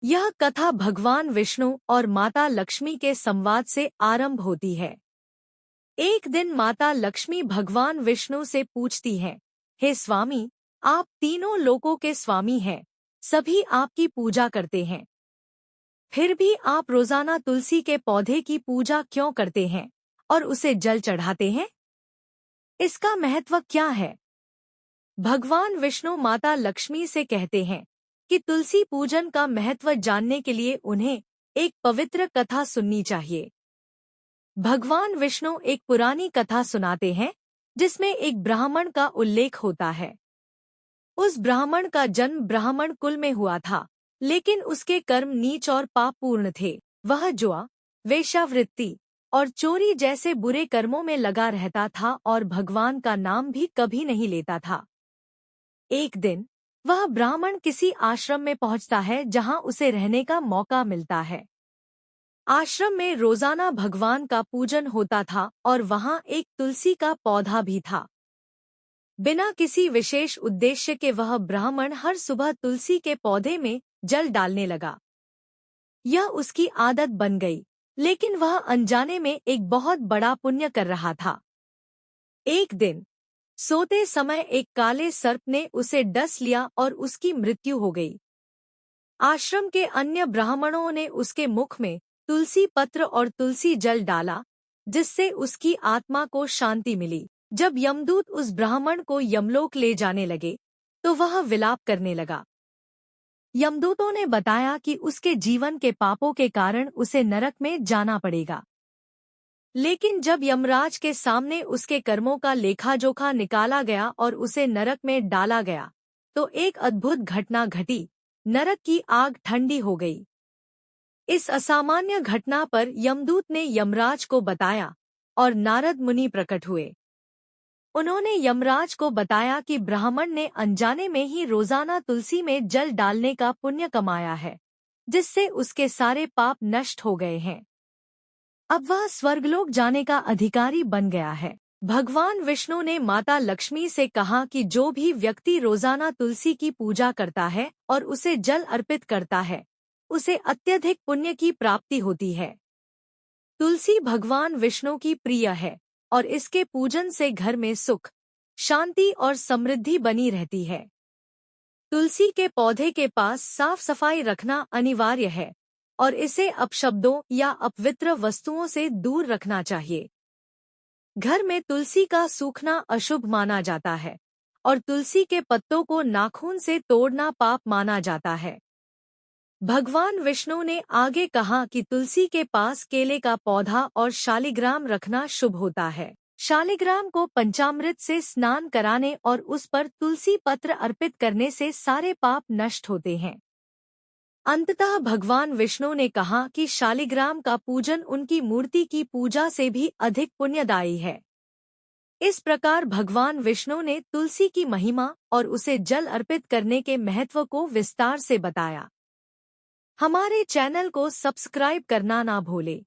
यह कथा भगवान विष्णु और माता लक्ष्मी के संवाद से आरंभ होती है। एक दिन माता लक्ष्मी भगवान विष्णु से पूछती हैं, हे स्वामी, आप तीनों लोकों के स्वामी हैं, सभी आपकी पूजा करते हैं, फिर भी आप रोजाना तुलसी के पौधे की पूजा क्यों करते हैं और उसे जल चढ़ाते हैं? इसका महत्व क्या है? भगवान विष्णु माता लक्ष्मी से कहते हैं कि तुलसी पूजन का महत्व जानने के लिए उन्हें एक पवित्र कथा सुननी चाहिए। भगवान विष्णु एक पुरानी कथा सुनाते हैं जिसमें एक ब्राह्मण का उल्लेख होता है। उस ब्राह्मण का जन्म ब्राह्मण कुल में हुआ था, लेकिन उसके कर्म नीच और पापपूर्ण थे। वह जुआ, वेश्यावृत्ति और चोरी जैसे बुरे कर्मों में लगा रहता था और भगवान का नाम भी कभी नहीं लेता था। एक दिन वह ब्राह्मण किसी आश्रम में पहुंचता है जहां उसे रहने का मौका मिलता है। आश्रम में रोजाना भगवान का पूजन होता था और वहां एक तुलसी का पौधा भी था। बिना किसी विशेष उद्देश्य के वह ब्राह्मण हर सुबह तुलसी के पौधे में जल डालने लगा। यह उसकी आदत बन गई, लेकिन वह अनजाने में एक बहुत बड़ा पुण्य कर रहा था। एक दिन सोते समय एक काले सर्प ने उसे डस लिया और उसकी मृत्यु हो गई। आश्रम के अन्य ब्राह्मणों ने उसके मुख में तुलसी पत्र और तुलसी जल डाला, जिससे उसकी आत्मा को शांति मिली। जब यमदूत उस ब्राह्मण को यमलोक ले जाने लगे, तो वह विलाप करने लगा। यमदूतों ने बताया कि उसके जीवन के पापों के कारण उसे नरक में जाना पड़ेगा। लेकिन जब यमराज के सामने उसके कर्मों का लेखा-जोखा निकाला गया और उसे नरक में डाला गया, तो एक अद्भुत घटना घटी। नरक की आग ठंडी हो गई। इस असामान्य घटना पर यमदूत ने यमराज को बताया और नारद मुनि प्रकट हुए। उन्होंने यमराज को बताया कि ब्राह्मण ने अनजाने में ही रोजाना तुलसी में जल डालने का पुण्य कमाया है, जिससे उसके सारे पाप नष्ट हो गए हैं। अब वह स्वर्गलोक जाने का अधिकारी बन गया है। भगवान विष्णु ने माता लक्ष्मी से कहा कि जो भी व्यक्ति रोजाना तुलसी की पूजा करता है और उसे जल अर्पित करता है, उसे अत्यधिक पुण्य की प्राप्ति होती है। तुलसी भगवान विष्णु की प्रिय है और इसके पूजन से घर में सुख, शांति और समृद्धि बनी रहती है। तुलसी के पौधे के पास साफ सफाई रखना अनिवार्य है और इसे अपशब्दों या अपवित्र वस्तुओं से दूर रखना चाहिए। घर में तुलसी का सूखना अशुभ माना जाता है और तुलसी के पत्तों को नाखून से तोड़ना पाप माना जाता है। भगवान विष्णु ने आगे कहा कि तुलसी के पास केले का पौधा और शालिग्राम रखना शुभ होता है। शालिग्राम को पंचामृत से स्नान कराने और उस पर तुलसी पत्र अर्पित करने से सारे पाप नष्ट होते हैं। अंततः भगवान विष्णु ने कहा कि शालिग्राम का पूजन उनकी मूर्ति की पूजा से भी अधिक पुण्यदायी है। इस प्रकार भगवान विष्णु ने तुलसी की महिमा और उसे जल अर्पित करने के महत्व को विस्तार से बताया। हमारे चैनल को सब्सक्राइब करना ना भूलें।